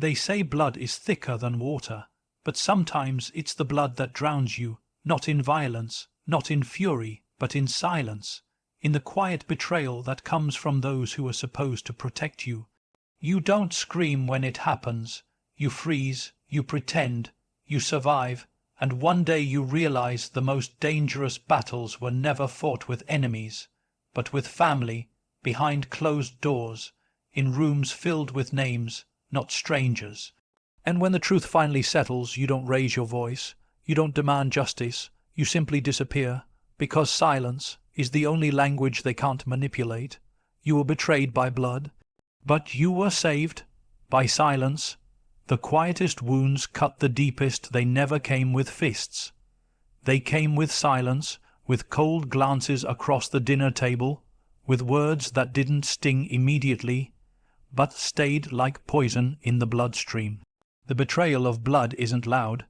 They say blood is thicker than water, but sometimes it's the blood that drowns you, not in violence, not in fury, but in silence, in the quiet betrayal that comes from those who are supposed to protect you. You don't scream when it happens. You freeze, you pretend, you survive, and one day you realize the most dangerous battles were never fought with enemies, but with family, behind closed doors, in rooms filled with names, not strangers. And when the truth finally settles, you don't raise your voice, you don't demand justice, you simply disappear, because silence is the only language they can't manipulate. You were betrayed by blood, but you were saved by silence. The quietest wounds cut the deepest. They never came with fists. They came with silence, with cold glances across the dinner table, with words that didn't sting immediately, but stayed like poison in the bloodstream. The betrayal of blood isn't loud.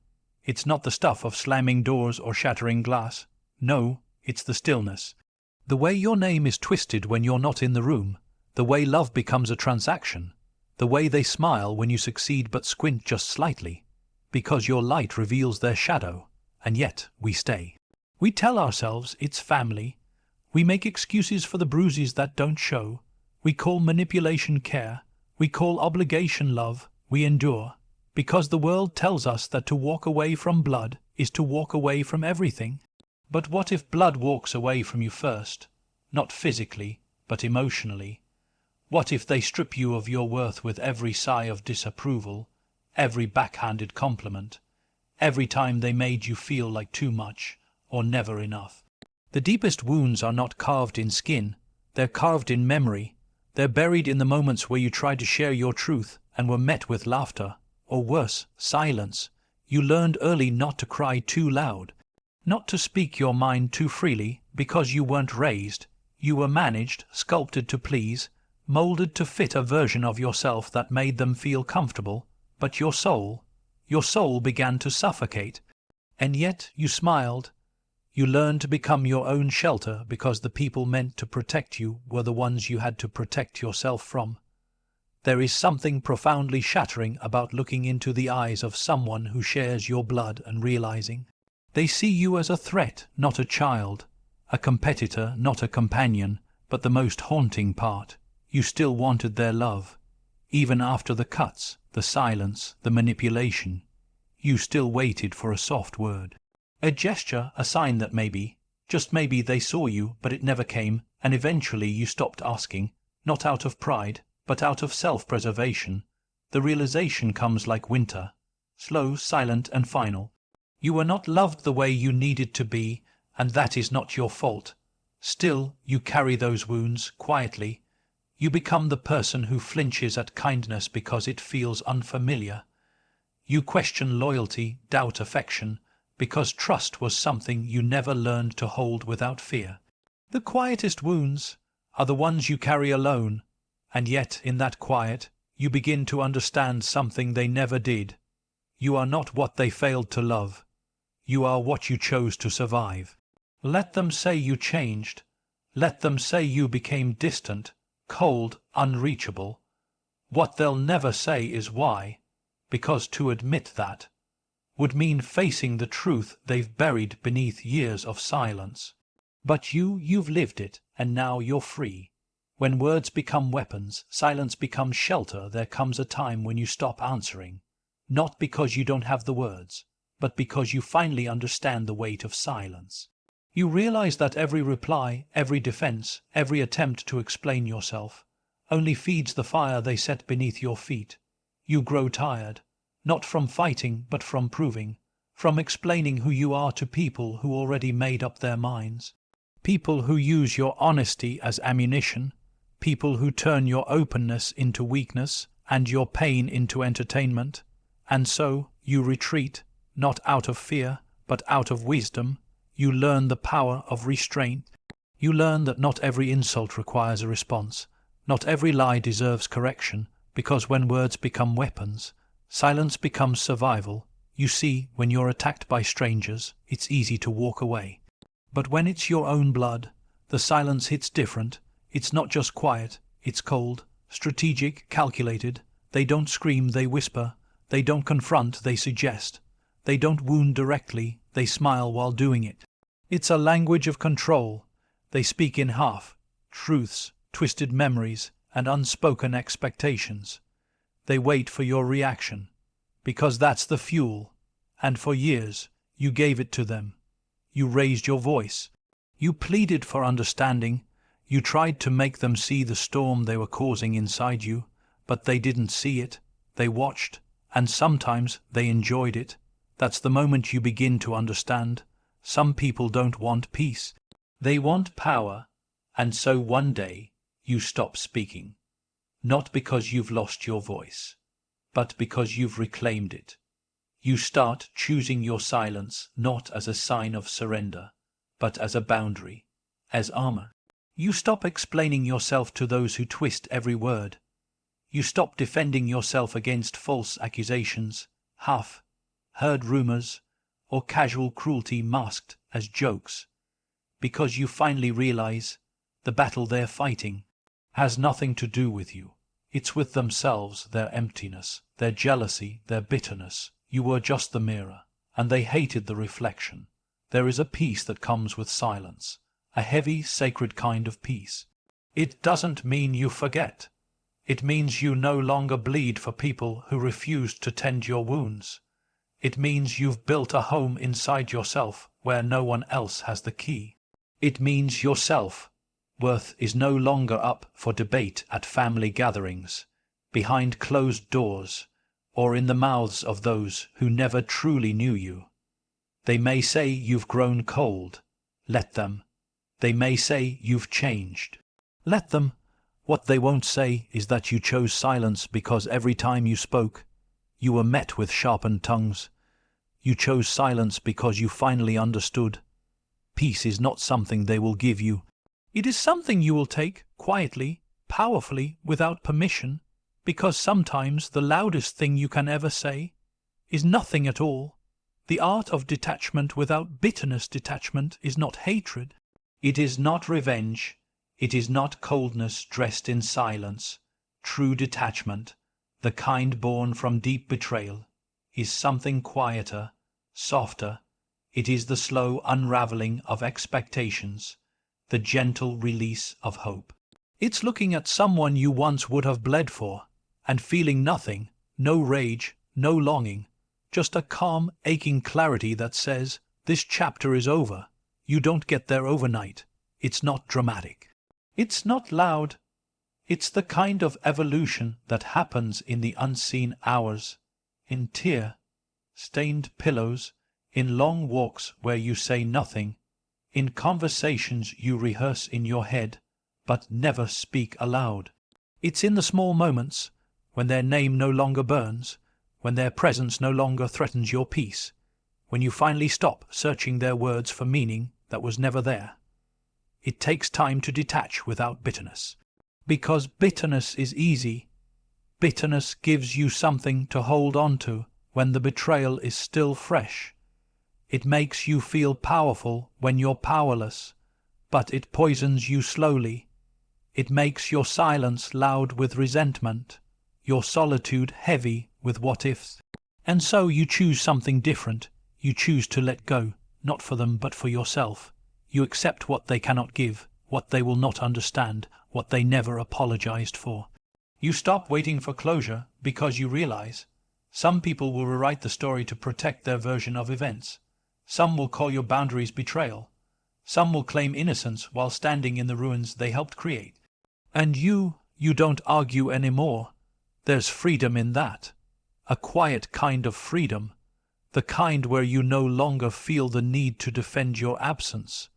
It's not the stuff of slamming doors or shattering glass. No, it's the stillness. The way your name is twisted when you're not in the room, the way love becomes a transaction, the way they smile when you succeed but squint just slightly, because your light reveals their shadow, and yet we stay. We tell ourselves it's family. We make excuses for the bruises that don't show. We call manipulation care. We call obligation love. We endure, because the world tells us that to walk away from blood is to walk away from everything. But what if blood walks away from you first, not physically, but emotionally? What if they strip you of your worth with every sigh of disapproval, every backhanded compliment, every time they made you feel like too much or never enough? The deepest wounds are not carved in skin, they're carved in memory. They're buried in the moments where you tried to share your truth and were met with laughter, or worse, silence. You learned early not to cry too loud, not to speak your mind too freely, because you weren't raised. You were managed, sculpted to please, molded to fit a version of yourself that made them feel comfortable, but your soul began to suffocate. And yet you smiled. You learned to become your own shelter because the people meant to protect you were the ones you had to protect yourself from. There is something profoundly shattering about looking into the eyes of someone who shares your blood and realizing they see you as a threat, not a child, a competitor, not a companion, but the most haunting part. You still wanted their love. Even after the cuts, the silence, the manipulation, you still waited for a soft word. A gesture, a sign that maybe, just maybe they saw you, but it never came, and eventually you stopped asking, not out of pride, but out of self-preservation. The realization comes like winter, slow, silent, and final. You were not loved the way you needed to be, and that is not your fault. Still, you carry those wounds quietly. You become the person who flinches at kindness because it feels unfamiliar. You question loyalty, doubt affection, because trust was something you never learned to hold without fear. The quietest wounds are the ones you carry alone, and yet in that quiet you begin to understand something they never did. You are not what they failed to love. You are what you chose to survive. Let them say you changed. Let them say you became distant, cold, unreachable. What they'll never say is why, because to admit that would mean facing the truth they've buried beneath years of silence. But you've lived it, and now you're free. When words become weapons, silence becomes shelter, there comes a time when you stop answering, not because you don't have the words, but because you finally understand the weight of silence. You realize that every reply, every defense, every attempt to explain yourself only feeds the fire they set beneath your feet. You grow tired, not from fighting but from proving, from explaining who you are to people who already made up their minds, people who use your honesty as ammunition, people who turn your openness into weakness and your pain into entertainment. And so you retreat, not out of fear, but out of wisdom. You learn the power of restraint. You learn that not every insult requires a response. Not every lie deserves correction, because when words become weapons, silence becomes survival. You see, when you're attacked by strangers, it's easy to walk away. But when it's your own blood, the silence hits different. It's not just quiet, it's cold, strategic, calculated. They don't scream, they whisper. They don't confront, they suggest. They don't wound directly, they smile while doing it. It's a language of control. They speak in half-truths, twisted memories, and unspoken expectations. They wait for your reaction, because that's the fuel. And for years, you gave it to them. You raised your voice. You pleaded for understanding. You tried to make them see the storm they were causing inside you, but they didn't see it. They watched, and sometimes they enjoyed it. That's the moment you begin to understand. Some people don't want peace. They want power, and so one day you stop speaking. Not because you've lost your voice, but because you've reclaimed it. You start choosing your silence not as a sign of surrender, but as a boundary, as armor. You stop explaining yourself to those who twist every word. You stop defending yourself against false accusations, half-heard rumors, or casual cruelty masked as jokes, because you finally realize the battle they're fighting has nothing to do with you. It's with themselves, their emptiness, their jealousy, their bitterness. You were just the mirror, and they hated the reflection. There is a peace that comes with silence, a heavy, sacred kind of peace. It doesn't mean you forget. It means you no longer bleed for people who refused to tend your wounds. It means you've built a home inside yourself where no one else has the key. It means your self-worth is no longer up for debate at family gatherings, behind closed doors, or in the mouths of those who never truly knew you. They may say you've grown cold. Let them. They may say you've changed. Let them. What they won't say is that you chose silence because every time you spoke, you were met with sharpened tongues. You chose silence because you finally understood. Peace is not something they will give you. It is something you will take, quietly, powerfully, without permission, because sometimes the loudest thing you can ever say is nothing at all. The art of detachment without bitterness. Detachment is not hatred. It is not revenge. It is not coldness dressed in silence. True detachment, the kind born from deep betrayal, is something quieter, softer. It is the slow unraveling of expectations, the gentle release of hope. It's looking at someone you once would have bled for, and feeling nothing, no rage, no longing, just a calm, aching clarity that says, this chapter is over. You don't get there overnight. It's not dramatic. It's not loud. It's the kind of evolution that happens in the unseen hours, in tear-stained pillows, in long walks where you say nothing, in conversations you rehearse in your head, but never speak aloud. It's in the small moments, when their name no longer burns, when their presence no longer threatens your peace, when you finally stop searching their words for meaning that was never there. It takes time to detach without bitterness. Because bitterness is easy. Bitterness gives you something to hold on to when the betrayal is still fresh. It makes you feel powerful when you're powerless, but it poisons you slowly. It makes your silence loud with resentment, your solitude heavy with what-ifs. And so you choose something different. You choose to let go, not for them but for yourself. You accept what they cannot give, what they will not understand, what they never apologized for. You stop waiting for closure because you realize some people will rewrite the story to protect their version of events. Some will call your boundaries betrayal. Some will claim innocence while standing in the ruins they helped create. And you don't argue anymore. There's freedom in that. A quiet kind of freedom. The kind where you no longer feel the need to defend your absence.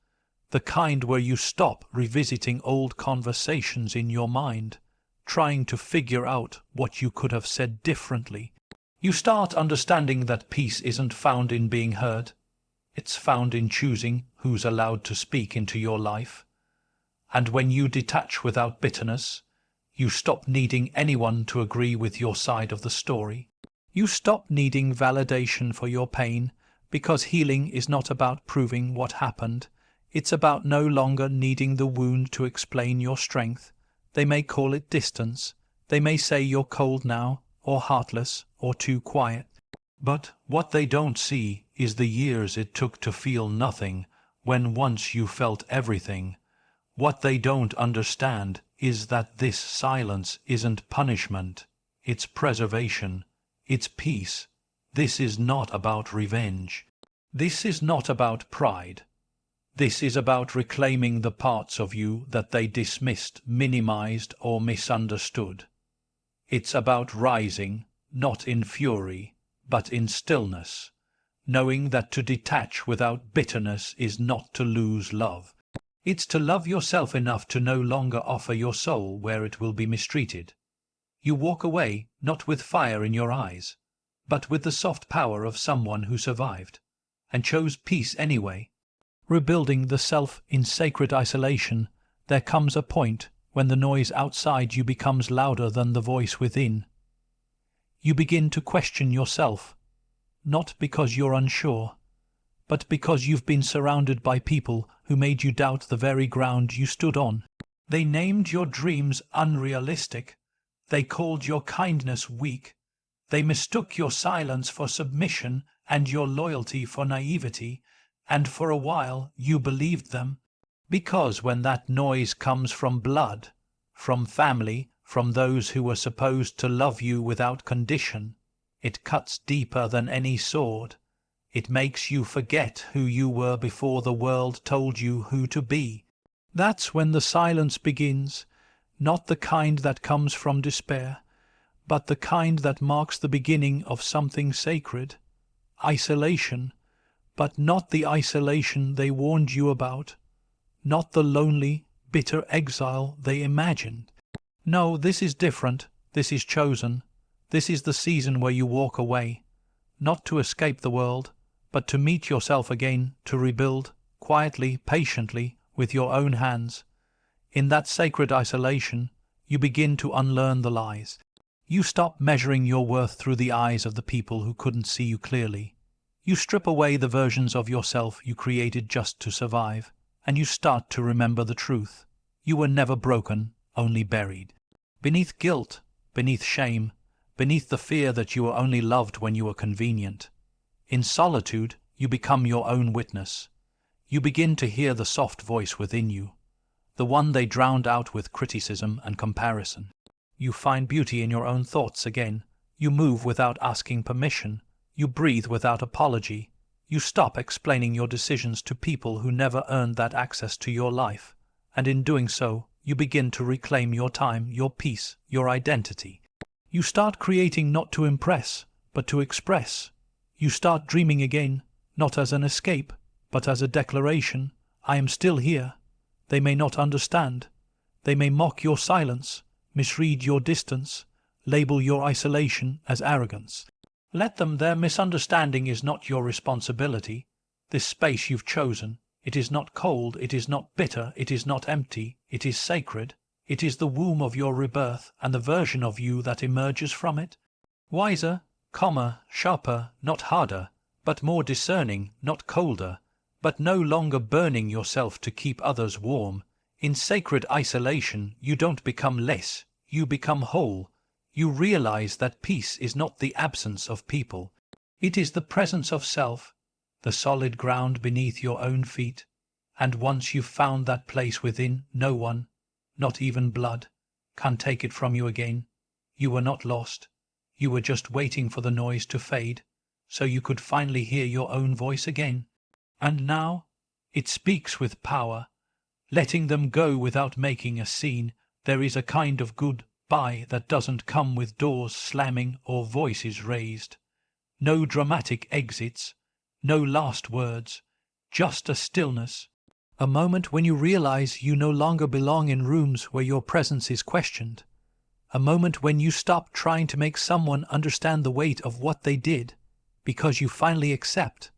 The kind where you stop revisiting old conversations in your mind, trying to figure out what you could have said differently. You start understanding that peace isn't found in being heard. It's found in choosing who's allowed to speak into your life. And when you detach without bitterness, you stop needing anyone to agree with your side of the story. You stop needing validation for your pain, because healing is not about proving what happened. It's about no longer needing the wound to explain your strength. They may call it distance. They may say you're cold now, or heartless, or too quiet. But what they don't see is the years it took to feel nothing when once you felt everything. What they don't understand is that this silence isn't punishment, it's preservation, it's peace. This is not about revenge. This is not about pride. This is about reclaiming the parts of you that they dismissed, minimized, or misunderstood. It's about rising, not in fury, but in stillness, knowing that to detach without bitterness is not to lose love. It's to love yourself enough to no longer offer your soul where it will be mistreated. You walk away not with fire in your eyes, but with the soft power of someone who survived, and chose peace anyway. Rebuilding the self in sacred isolation, there comes a point when the noise outside you becomes louder than the voice within. You begin to question yourself, not because you're unsure, but because you've been surrounded by people who made you doubt the very ground you stood on. They named your dreams unrealistic. They called your kindness weak. They mistook your silence for submission and your loyalty for naivety, and for a while you believed them. Because when that noise comes from blood, from family, from those who were supposed to love you without condition, it cuts deeper than any sword. It makes you forget who you were before the world told you who to be. That's when the silence begins, not the kind that comes from despair, but the kind that marks the beginning of something sacred. Isolation, but not the isolation they warned you about, not the lonely, bitter exile they imagined. No, this is different, this is chosen. This is the season where you walk away, not to escape the world, but to meet yourself again, to rebuild, quietly, patiently, with your own hands. In that sacred isolation, you begin to unlearn the lies. You stop measuring your worth through the eyes of the people who couldn't see you clearly. You strip away the versions of yourself you created just to survive, and you start to remember the truth. You were never broken, only buried. Beneath guilt, beneath shame, beneath the fear that you were only loved when you were convenient. In solitude, you become your own witness. You begin to hear the soft voice within you, the one they drowned out with criticism and comparison. You find beauty in your own thoughts again. You move without asking permission. You breathe without apology. You stop explaining your decisions to people who never earned that access to your life. And in doing so, you begin to reclaim your time, your peace, your identity. You start creating not to impress, but to express. You start dreaming again, not as an escape, but as a declaration. I am still here. They may not understand. They may mock your silence, misread your distance, label your isolation as arrogance. Let them. Their misunderstanding is not your responsibility. This space you've chosen, it is not cold, it is not bitter, it is not empty, it is sacred. It is the womb of your rebirth and the version of you that emerges from it. Wiser, calmer, sharper, not harder, but more discerning, not colder, but no longer burning yourself to keep others warm. In sacred isolation, you don't become less, you become whole. You realize that peace is not the absence of people. It is the presence of self, the solid ground beneath your own feet. And once you've found that place within, no one, not even blood, can take it from you again. You were not lost. You were just waiting for the noise to fade, so you could finally hear your own voice again. And now it speaks with power, letting them go without making a scene. There is a kind of goodbye that doesn't come with doors slamming or voices raised. No dramatic exits, no last words, just a stillness. A moment when you realize you no longer belong in rooms where your presence is questioned. A moment when you stop trying to make someone understand the weight of what they did, because you finally accept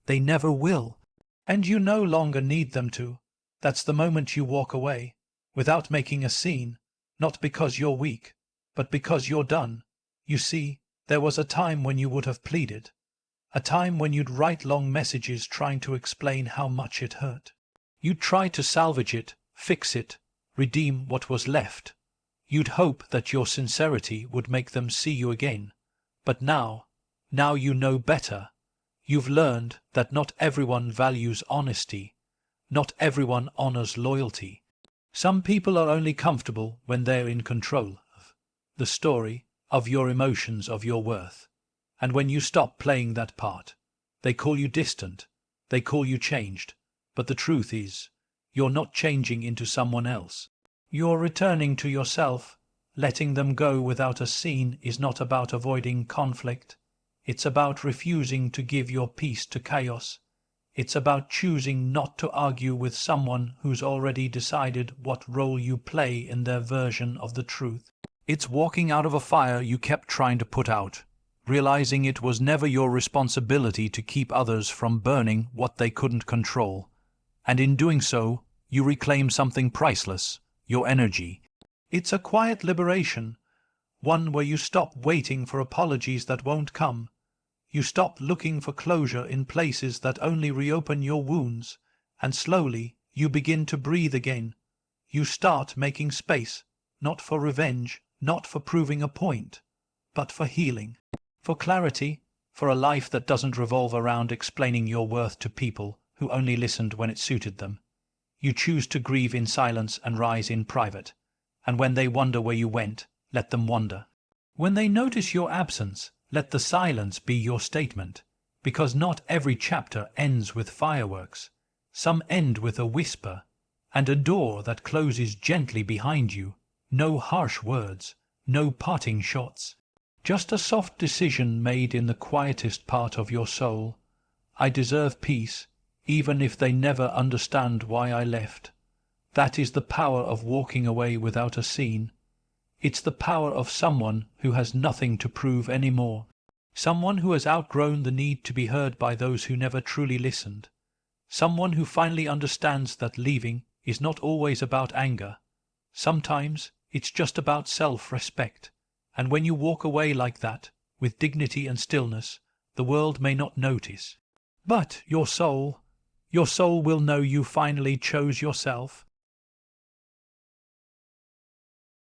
they never will, and you no longer need them to. That's the moment you walk away, without making a scene, not because you're weak, but because you're done. You see, there was a time when you would have pleaded, a time when you'd write long messages trying to explain how much it hurt. You'd try to salvage it, fix it, redeem what was left. You'd hope that your sincerity would make them see you again. But now you know better. You've learned that not everyone values honesty. Not everyone honors loyalty. Some people are only comfortable when they're in control of the story, of your emotions, of your worth. And when you stop playing that part, they call you distant, they call you changed. But the truth is, you're not changing into someone else. You're returning to yourself. Letting them go without a scene is not about avoiding conflict. It's about refusing to give your peace to chaos. It's about choosing not to argue with someone who's already decided what role you play in their version of the truth. It's walking out of a fire you kept trying to put out, realizing it was never your responsibility to keep others from burning what they couldn't control. And in doing so, you reclaim something priceless, your energy. It's a quiet liberation, one where you stop waiting for apologies that won't come. You stop looking for closure in places that only reopen your wounds, and slowly you begin to breathe again. You start making space, not for revenge, not for proving a point, but for healing, for clarity, for a life that doesn't revolve around explaining your worth to people who only listened when it suited them. You choose to grieve in silence and rise in private, and when they wonder where you went, let them wonder. When they notice your absence, let the silence be your statement, because not every chapter ends with fireworks. Some end with a whisper, and a door that closes gently behind you. No harsh words, no parting shots. Just a soft decision made in the quietest part of your soul. I deserve peace, even if they never understand why I left. That is the power of walking away without a scene. It's the power of someone who has nothing to prove anymore. Someone who has outgrown the need to be heard by those who never truly listened. Someone who finally understands that leaving is not always about anger. Sometimes it's just about self-respect. And when you walk away like that, with dignity and stillness, the world may not notice. But your soul will know you finally chose yourself.